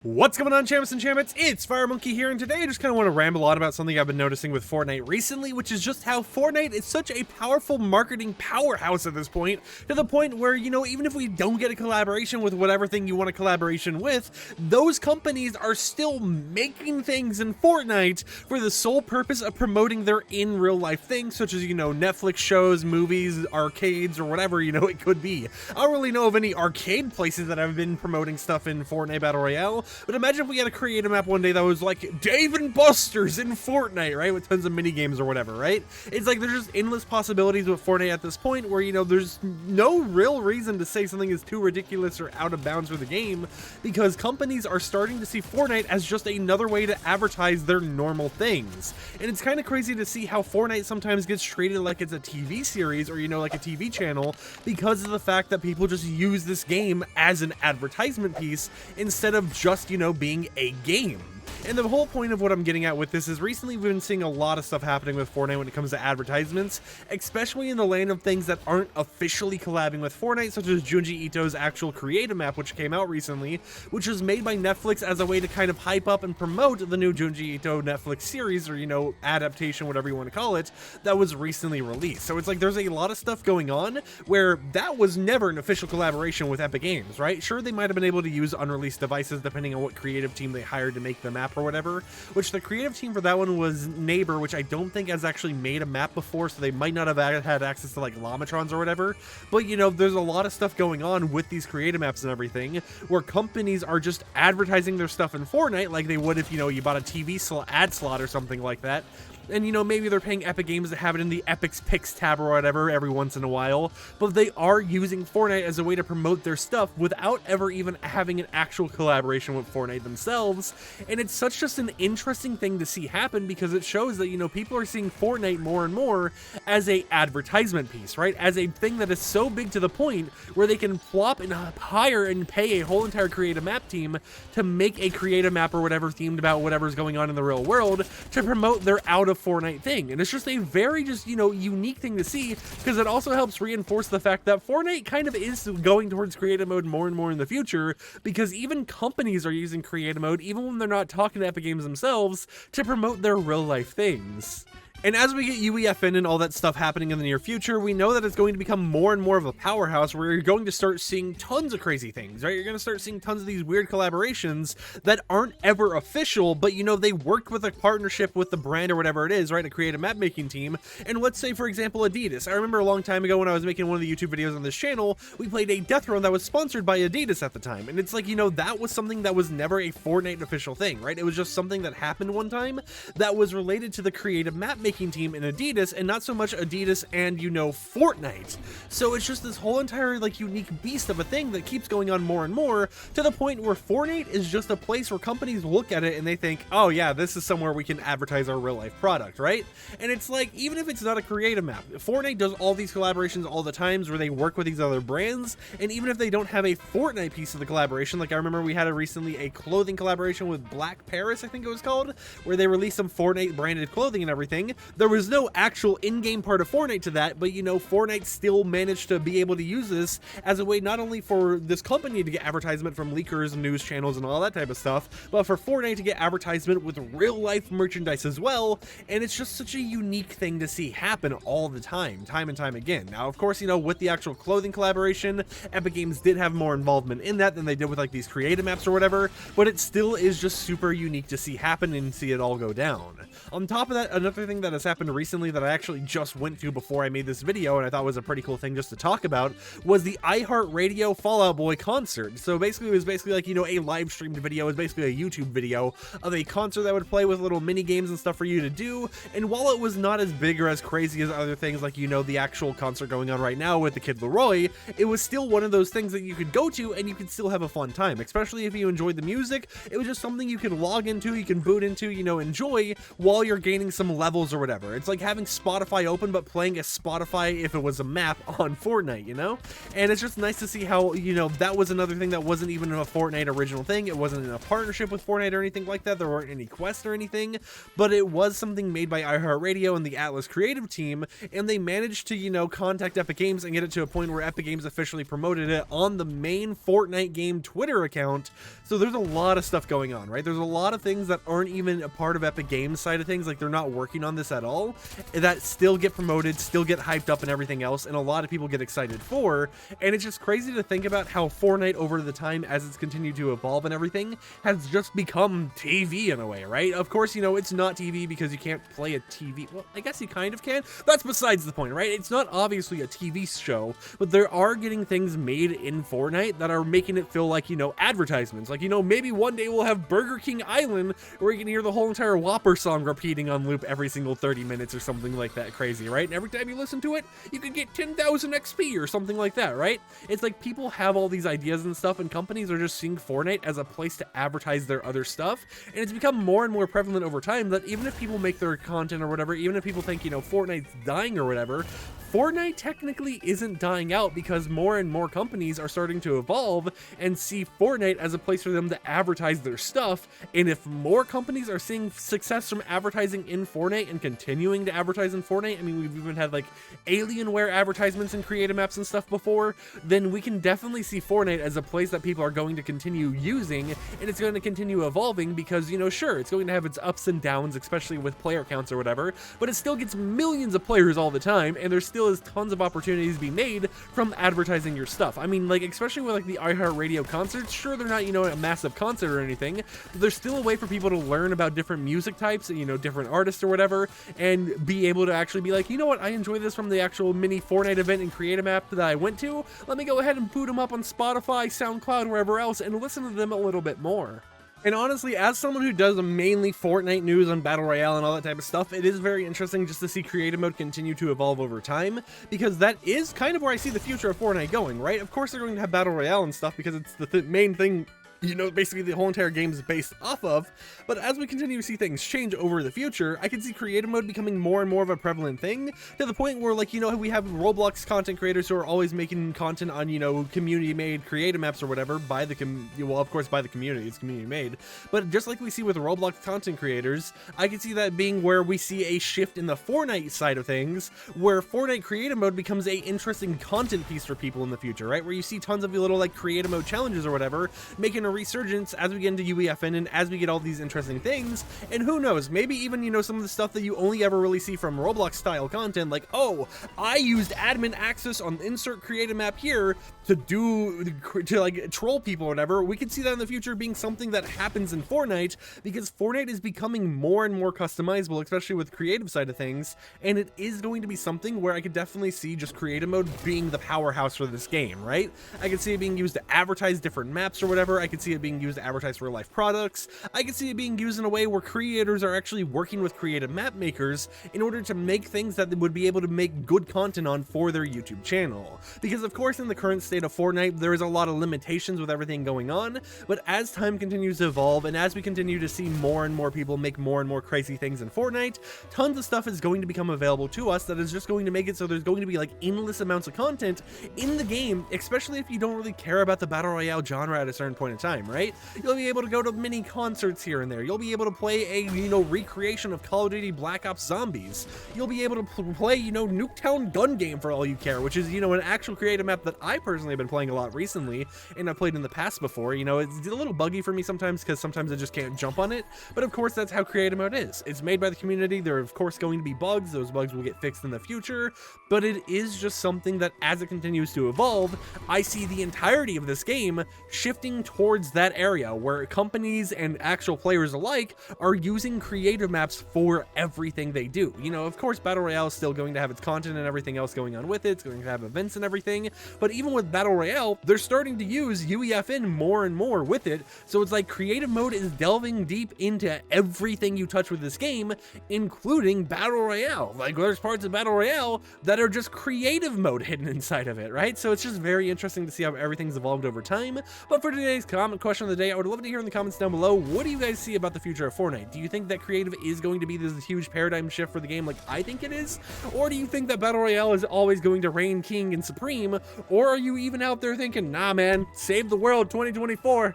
What's going on, champs and champions? It's FireMonkey here, and today I just kind of want to ramble on about something I've been noticing with Fortnite recently, which is just how Fortnite is such a powerful marketing powerhouse at this point, to the point where, you know, even if we don't get a collaboration with whatever thing you want a collaboration with, those companies are still making things in Fortnite for the sole purpose of promoting their in real life things, such as, you know, Netflix shows, movies, arcades, or whatever, you know, it could be. I don't really know of any arcade places that have been promoting stuff in Fortnite Battle Royale. But imagine if we had to create a map one day that was like Dave and Buster's in Fortnite, right? With tons of mini games or whatever, right? It's like there's just endless possibilities with Fortnite at this point where, you know, there's no real reason to say something is too ridiculous or out of bounds for the game, because companies are starting to see Fortnite as just another way to advertise their normal things. And it's kind of crazy to see how Fortnite sometimes gets treated like it's a TV series or, you know, like a TV channel, because of the fact that people just use this game as an advertisement piece instead of just, you know, being a game. And the whole point of what I'm getting at with this is recently we've been seeing a lot of stuff happening with Fortnite when it comes to advertisements, especially in the lane of things that aren't officially collabing with Fortnite, such as Junji Ito's actual creative map, which came out recently, which was made by Netflix as a way to kind of hype up and promote the new Junji Ito Netflix series, or, you know, adaptation, whatever you want to call it, that was recently released. So it's like there's a lot of stuff going on where that was never an official collaboration with Epic Games, right? Sure, they might have been able to use unreleased devices depending on what creative team they hired to make the map or whatever, which the creative team for that one was Neighbor, which I don't think has actually made a map before, so they might not have had access to like Llamatrons or whatever. But, you know, there's a lot of stuff going on with these creative maps and everything where companies are just advertising their stuff in Fortnite like they would if, you know, you bought a TV ad slot or something like that. And, you know, maybe they're paying Epic Games to have it in the Epic's Picks tab or whatever every once in a while, but they are using Fortnite as a way to promote their stuff without ever even having an actual collaboration with Fortnite themselves. And it's such just an interesting thing to see happen, because it shows that, you know, people are seeing Fortnite more and more as a advertisement piece, right? As a thing that is so big to the point where they can plop and hire and pay a whole entire creative map team to make a creative map or whatever themed about whatever's going on in the real world to promote their out of Fortnite thing. And it's just a very you know, unique thing to see, because it also helps reinforce the fact that Fortnite kind of is going towards creative mode more and more in the future, because even companies are using creative mode, even when they're not talking to Epic Games themselves, to promote their real life things. And as we get UEFN and all that stuff happening in the near future, we know that it's going to become more and more of a powerhouse where you're going to start seeing tons of crazy things, right? You're going to start seeing tons of these weird collaborations that aren't ever official, but, you know, they worked with a partnership with the brand or whatever it is, right? To create a map making team. And let's say, for example, Adidas. I remember a long time ago when I was making one of the YouTube videos on this channel, we played a death run that was sponsored by Adidas at the time. And it's like, you know, that was something that was never a Fortnite official thing, right? It was just something that happened one time that was related to the creative map making team in Adidas, and not so much Adidas and, you know, Fortnite. So it's just this whole entire like unique beast of a thing that keeps going on more and more, to the point where Fortnite is just a place where companies look at it and they think, oh yeah, this is somewhere we can advertise our real life product, right? And it's like, even if it's not a creative map, Fortnite does all these collaborations all the times where they work with these other brands, and even if they don't have a Fortnite piece of the collaboration, like I remember we had recently a clothing collaboration with Black Paris, I think it was called, where they released some Fortnite branded clothing and everything. There was no actual in-game part of Fortnite to that, but, you know, Fortnite still managed to be able to use this as a way not only for this company to get advertisement from leakers and news channels and all that type of stuff, but for Fortnite to get advertisement with real-life merchandise as well. And it's just such a unique thing to see happen all the time and time again. Now, of course, you know, with the actual clothing collaboration, Epic Games did have more involvement in that than they did with like these creative maps or whatever, but it still is just super unique to see happen and see it all go down. On top of that, another thing that has happened recently that I actually just went to before I made this video, and I thought was a pretty cool thing just to talk about, was the iHeartRadio Fall Out Boy concert. So basically, it was basically like, you know, a live streamed video. It was basically a YouTube video of a concert that would play with little mini games and stuff for you to do. And while it was not as big or as crazy as other things like, you know, the actual concert going on right now with the Kid Leroy, it was still one of those things that you could go to and you could still have a fun time, especially if you enjoyed the music. It was just something you could log into, you can boot into, you know, enjoy while you're gaining some levels levels or whatever. It's like having Spotify open, but playing a Spotify if it was a map on Fortnite, you know? And it's just nice to see how, you know, that was another thing that wasn't even a Fortnite original thing. It wasn't in a partnership with Fortnite or anything like that. There weren't any quests or anything, but it was something made by iHeartRadio and the Atlas creative team, and they managed to, you know, contact Epic Games and get it to a point where Epic Games officially promoted it on the main Fortnite game Twitter account. So there's a lot of stuff going on, right? There's a lot of things that aren't even a part of Epic Games side of things, like they're not working on this at all, that still get promoted, still get hyped up and everything else, and a lot of people get excited for. And it's just crazy to think about how Fortnite over the time, as it's continued to evolve and everything, has just become TV in a way, right? Of course, you know, it's not TV because you can't play a TV. Well, I guess you kind of can. That's besides the point, right? It's not obviously a TV show, but there are getting things made in Fortnite that are making it feel like, you know, advertisements. Like, you know, maybe one day we'll have Burger King Island where you can hear the whole entire Whopper song repeating on loop every single 30 minutes or something like that crazy, right? And every time you listen to it, you can get 10,000 XP or something like that, right? It's like people have all these ideas and stuff, and companies are just seeing Fortnite as a place to advertise their other stuff. And it's become more and more prevalent over time that even if people make their content or whatever, even if people think, you know, Fortnite's dying or whatever, Fortnite technically isn't dying out because more and more companies are starting to evolve and see Fortnite as a place for them to advertise their stuff. And if more companies are seeing success from advertising in Fortnite and continuing to advertise in Fortnite, I mean, we've even had like Alienware advertisements and creative maps and stuff before, then we can definitely see Fortnite as a place that people are going to continue using, and it's going to continue evolving because, you know, sure, it's going to have its ups and downs, especially with player counts or whatever, but it still gets millions of players all the time, and there's still is tons of opportunities to be made from advertising your stuff. I mean, like, especially with like the iHeartRadio concerts, sure, they're not, you know, a massive concert or anything, but there's still a way for people to learn about different music types, you know, different artists or whatever, and be able to actually be like, you know what, I enjoy this from the actual mini Fortnite event and creative map that I went to. Let me go ahead and boot them up on Spotify, SoundCloud, wherever else, and listen to them a little bit more. And honestly, as someone who does mainly Fortnite news on Battle Royale and all that type of stuff, it is very interesting just to see creative mode continue to evolve over time, because that is kind of where I see the future of Fortnite going, right? Of course they're going to have Battle Royale and stuff because it's the main thing, you know, basically the whole entire game is based off of. But as we continue to see things change over the future, I can see creative mode becoming more and more of a prevalent thing, to the point where, like, you know, we have Roblox content creators who are always making content on, you know, community made creative maps or whatever by the well, of course by the community, it's community made, but just like we see with Roblox content creators, I can see that being where we see a shift in the Fortnite side of things, where Fortnite creative mode becomes a interesting content piece for people in the future, right? Where you see tons of little like creative mode challenges or whatever making a resurgence as we get into UEFN and as we get all these interesting things. And who knows, maybe even, you know, some of the stuff that you only ever really see from Roblox style content, like, oh, I used admin access on insert creative map here to like troll people or whatever. We could see that in the future being something that happens in Fortnite, because Fortnite is becoming more and more customizable, especially with creative side of things, and it is going to be something where I could definitely see just creative mode being the powerhouse for this game, right? I could see it being used to advertise different maps or whatever. I could see it being used to advertise real life products. I could see it being used in a way where creators are actually working with creative map makers in order to make things that they would be able to make good content on for their YouTube channel. Because of course in the current state of Fortnite, there is a lot of limitations with everything going on, but as time continues to evolve and as we continue to see more and more people make more and more crazy things in Fortnite, tons of stuff is going to become available to us that is just going to make it so there's going to be like endless amounts of content in the game, especially if you don't really care about the Battle Royale genre at a certain point in time, right? You'll be able to go to mini concerts here and there. You'll be able to play a, you know, recreation of Call of Duty Black Ops Zombies. You'll be able to play, you know, Nuketown Gun Game for all you care, which is, you know, an actual creative map that I personally have been playing a lot recently, and I've played in the past before. You know, it's a little buggy for me sometimes because sometimes I just can't jump on it, but of course that's how creative mode is. It's made by the community. There are of course going to be bugs. Those bugs will get fixed in the future, but it is just something that as it continues to evolve, I see the entirety of this game shifting towards that area where companies and actual players alike are using creative maps for everything they do. You know, of course Battle Royale is still going to have its content and everything else going on with it. It's going to have events and everything, but even with Battle Royale, they're starting to use UEFN more and more with it. So it's like creative mode is delving deep into everything you touch with this game, including Battle Royale. Like there's parts of Battle Royale that are just creative mode hidden inside of it, right? So it's just very interesting to see how everything's evolved over time. But for today's comment, comment question of the day. I would love to hear in the comments down below, what do you guys see about the future of Fortnite? Do you think that creative is going to be this huge paradigm shift for the game like I think it is? Or do you think that Battle Royale is always going to reign king and supreme? Or are you even out there thinking, nah man, save the world 2024?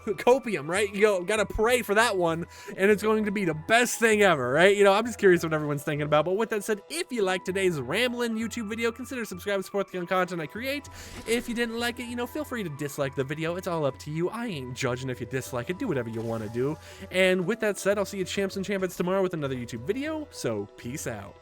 Copium, right? You gotta pray for that one, and it's going to be the best thing ever, right? I'm just curious what everyone's thinking about. But with that said, if you liked today's rambling YouTube video, consider subscribing to support the kind of content I create. If you didn't like it, feel free to dislike the video. It's all up to you. I ain't judging if you dislike it. Do whatever you want to do. And with that said, I'll see you champs and champions tomorrow with another YouTube video. So peace out.